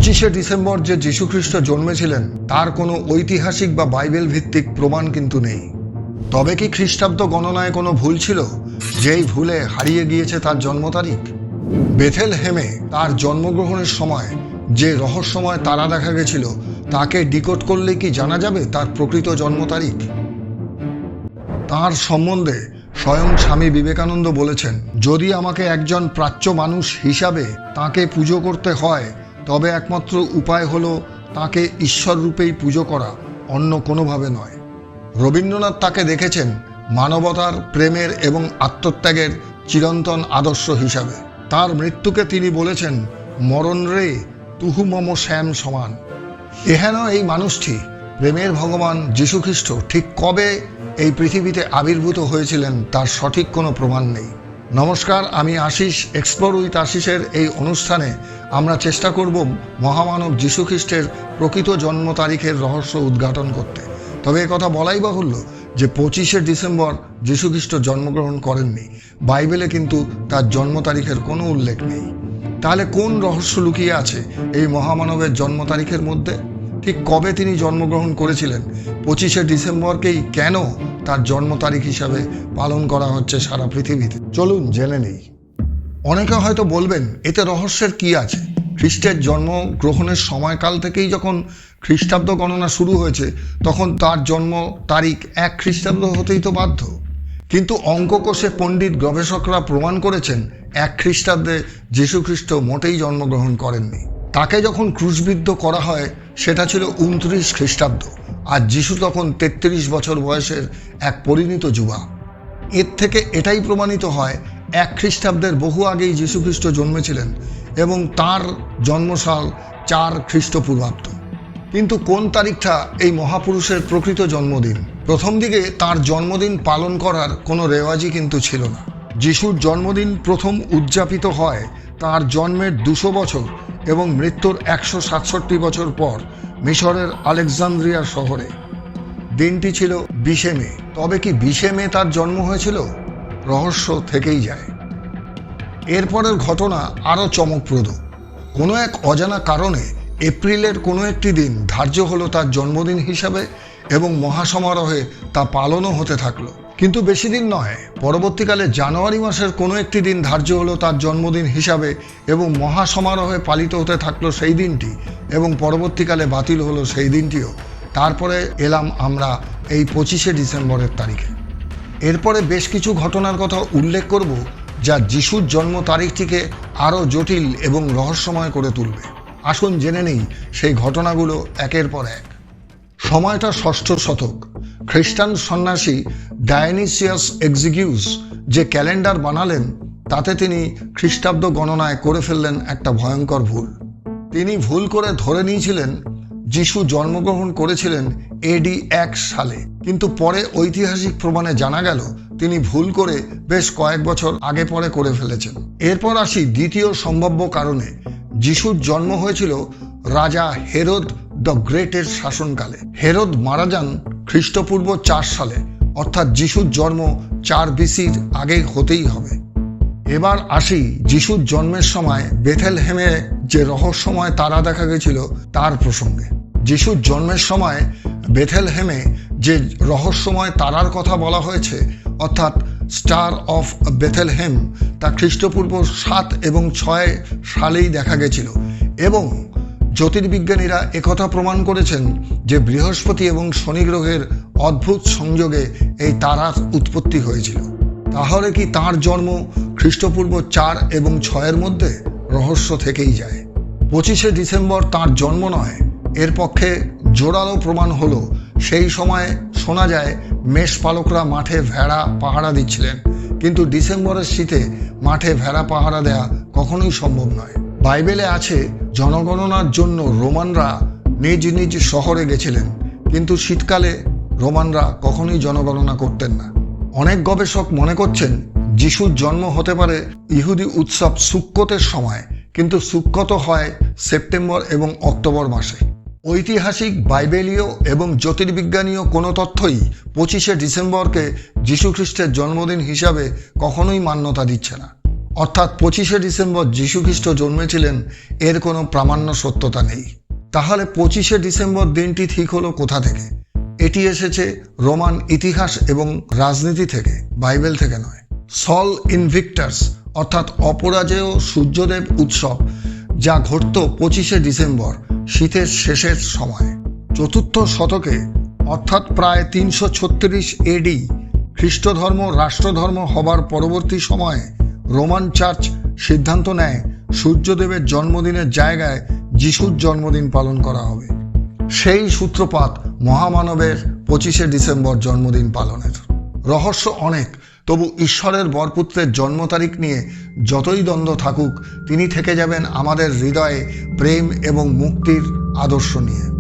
December যে যীশুখ্রিস্ট জন্মেছিলেন তার কোনো ঐতিহাসিক বা বাইবেল ভিত্তিক প্রমাণ কিন্তু নেই। তবে কি খ্রিস্টাব্দ গণনায় কোনো ভুল ছিল, যেই ভুলে হারিয়ে গিয়েছে তার জন্ম তারিখ? বেথেলহেমে তার জন্মগ্রহণের সময় যে রহস্যময় তারা দেখা গেছিল তাকে ডিকোড করলে কি জানা যাবে তার প্রকৃত জন্ম তারিখ? তার সম্বন্ধে স্বয়ং স্বামী বিবেকানন্দ বলেছেন, যদি আমাকে একজন প্রাচ্য মানুষ হিসাবে তাকে পুজো করতে হয় তবে একমাত্র উপায় হলো তাকে ঈশ্বর রূপেই পুজো করা, অন্য কোনোভাবে নয়। রবীন্দ্রনাথ তাকে দেখেছেন মানবতার, প্রেমের এবং আত্মত্যাগের চিরন্তন আদর্শ হিসাবে। তার মৃত্যুকে তিনি বলেছেন, মরণ রে তুহু মম শ্যাম সমান। এহেন এই মানুষটি, প্রেমের ভগবান যীশুখ্রিস্ট, ঠিক কবে এই পৃথিবীতে আবির্ভূত হয়েছিলেন তার সঠিক কোনো প্রমাণ নেই। নমস্কার, আমি আশিস। এক্সপ্লোর উইথ আশিসের এই অনুষ্ঠানে আমরা চেষ্টা করব মহামানব যীশুখ্রিস্টের প্রকৃত জন্ম তারিখের রহস্য উদ্ঘাটন করতে। তবে কথা বলাই বাহুল্য যে 25শে ডিসেম্বর যীশুখ্রিস্ট জন্মগ্রহণ করেননি। বাইবেলে কিন্তু তার জন্ম তারিখের কোনো উল্লেখ নেই। তাহলে কোন রহস্য লুকিয়ে আছে এই মহামানবের জন্ম তারিখের মধ্যে? ঠিক কবে তিনি জন্মগ্রহণ করেছিলেন? 25শে ডিসেম্বরকেই কেন তার জন্ম তারিখ হিসাবে পালন করা হচ্ছে সারা পৃথিবীতে? চলুন জেনে নেই। অনেকে হয়তো বলবেন, এতে রহস্যের কি আছে? খ্রিস্টের জন্মগ্রহণের সময়কাল থেকেই যখন খ্রিস্টাব্দ গণনা শুরু হয়েছে তখন তার জন্ম তারিখ 1 খ্রিস্টাব্দ হতেই তো বাধ্য। কিন্তু অঙ্ককোষে পণ্ডিত গবেষকরা প্রমাণ করেছেন 1 খ্রিস্টাব্দে যীশুখ্রিস্ট মোটেই জন্মগ্রহণ করেননি। তাকে যখন ক্রুশবিদ্ধ করা হয় সেটা ছিল 29 খ্রিস্টাব্দ, আর যীশু তখন 33 বছর বয়সের এক পরিণত যুবা। এর থেকে এটাই প্রমাণিত হয় 1 খ্রিস্টাব্দের বহু আগেই যীশুখ্রিস্ট জন্মেছিলেন এবং তার জন্মসাল 4 খ্রিস্টপূর্বাব্দ। কিন্তু কোন তারিখটা এই মহাপুরুষের প্রকৃত জন্মদিন? প্রথম দিকে তার জন্মদিন পালন করার কোনো রেওয়াজই কিন্তু ছিল না। যিশুর জন্মদিন প্রথম উদযাপিত হয় তার জন্মের 200 বছর এবং মৃত্যুর 167 বছর পর মিশরের আলেকজান্দ্রিয়া শহরে। দিনটি ছিল 20শে মে। তবে কি 20শে মে তার জন্ম হয়েছিল? রহস্য থেকেই যায়। এরপরের ঘটনা আরও চমকপ্রদ। কোনো এক অজানা কারণে এপ্রিলের কোনো একটি দিন ধার্য হলো তার জন্মদিন হিসাবে এবং মহাসমারোহে তা পালনও হতে থাকলো। কিন্তু বেশি দিন নয়, পরবর্তীকালে জানুয়ারি মাসের কোনো একটি দিন ধার্য হলো তার জন্মদিন হিসাবে এবং মহাসমারোহে পালিত হতে থাকলো সেই দিনটি, এবং পরবর্তীকালে বাতিল হলো সেই দিনটিও। তারপরে এলাম আমরা এই 25শে ডিসেম্বরের তারিখে। এরপরে বেশ কিছু ঘটনার কথা উল্লেখ করব যা যিশুর জন্ম তারিখটিকে আরও জটিল এবং রহস্যময় করে তুলবে। আসুন জেনে নেই সেই ঘটনাগুলো একের পর এক। সময়টা 6ষ্ঠ শতক। খ্রিস্টান সন্ন্যাসী ডায়োনিসিয়াস এক্সিগিউস যে ক্যালেন্ডার বানালেন তাতে তিনি খ্রিস্টাব্দ গণনায় করে ফেললেন একটা ভয়ঙ্কর ভুল। তিনি ভুল করে ধরে নিয়েছিলেন যিশু জন্মগ্রহণ করেছিলেন এডি 1 সালে, কিন্তু পরে ঐতিহাসিক প্রমাণে জানা গেল তিনি ভুল করে বেশ কয়েক বছর আগে পরে করে ফেলেছেন। এরপর আসি দ্বিতীয় সম্ভাব্য কারণে। যিশুর জন্ম হয়েছিল রাজা হেরোদ দ্য গ্রেটের শাসনকালে। হেরোদ মারা যান খ্রিস্টপূর্ব 4 সালে, অর্থাৎ যিশুর জন্ম 4 বিসির আগে হতেই হবে। এবার আসি যিশুর জন্মের সময় বেথেলহেমে যে রহস্যময় তারা দেখা গেছিল তার প্রসঙ্গে। যিশুর জন্মের সময় বেথেলহেমে যে রহস্যময় তারার কথা বলা হয়েছে, অর্থাৎ স্টার অফ বেথেলহেম, তা খ্রিস্টপূর্ব 7 এবং 6 সালেই দেখা গেছিল এবং জ্যোতির্বিজ্ঞানীরা একথা প্রমাণ করেছেন যে বৃহস্পতি এবং শনি গ্রহের অদ্ভুত সংযোগে এই তারার উৎপত্তি হয়েছিল। তাহলে কি তার জন্ম খ্রিস্টপূর্ব 4 এবং 6-এর মধ্যে? রহস্য থেকেই যায়। 25শে ডিসেম্বর তার জন্ম নয়, এর পক্ষে জোরালো প্রমাণ হলো সেই সময় শোনা যায় মেষপালকরা মাঠে ভেড়া পাহারা দিচ্ছিলেন, কিন্তু ডিসেম্বরের শীতে মাঠে ভেড়া পাহারা দেয়া কখনোই সম্ভব নয়। বাইবেলে আছে জনগণনার জন্য রোমানরা নিজ নিজ শহরে গেছিলেন, কিন্তু শীতকালে রোমানরা কখনোই জনগণনা করতেন না। অনেক গবেষক মনে করছেন যিশুর জন্ম হতে পারে ইহুদি উৎসব সুক্কতের সময়, কিন্তু সুক্কত হয় সেপ্টেম্বর এবং অক্টোবর মাসে। ঐতিহাসিক, বাইবেলীয় এবং জ্যোতির্বিজ্ঞানীয় কোনো তথ্যই 25শে ডিসেম্বরকে যীশুখ্রিস্টের জন্মদিন হিসাবে কখনোই মান্যতা দিচ্ছে না। অর্থাৎ 25শে ডিসেম্বর যীশুখ্রিস্ট জন্মেছিলেন এর কোনো প্রামাণ্য সত্যতা নেই। তাহলে 25শে ডিসেম্বর দিনটি ঠিক হলো কোথা থেকে? এটি এসেছে রোমান ইতিহাস এবং রাজনীতি থেকে, বাইবেল থেকে নয়। সল ইনভিক্টাস অর্থাৎ অপরাজেয় সূর্যদেব উৎসব, যা ঘটত 25শে ডিসেম্বর শীতের শেষের সময় 4র্থ শতকে, অর্থাৎ প্রায় 336 এডি, খ্রিস্টধর্ম রাষ্ট্রধর্ম হবার পরবর্তী সময়ে রোমান চার্চ সিদ্ধান্ত নেয় সূর্যদেবের জন্মদিনের জায়গায় যিশুর জন্মদিন পালন করা হবে। সেই সূত্রপাত মহামানবের 25শে ডিসেম্বর জন্মদিন পালনের। রহস্য অনেক, তবু ঈশ্বরের বরপুত্রের জন্ম তারিখ নিয়ে যতই দ্বন্দ্ব থাকুক, তিনি থেকে যাবেন আমাদের হৃদয়ে প্রেম এবং মুক্তির আদর্শ নিয়ে।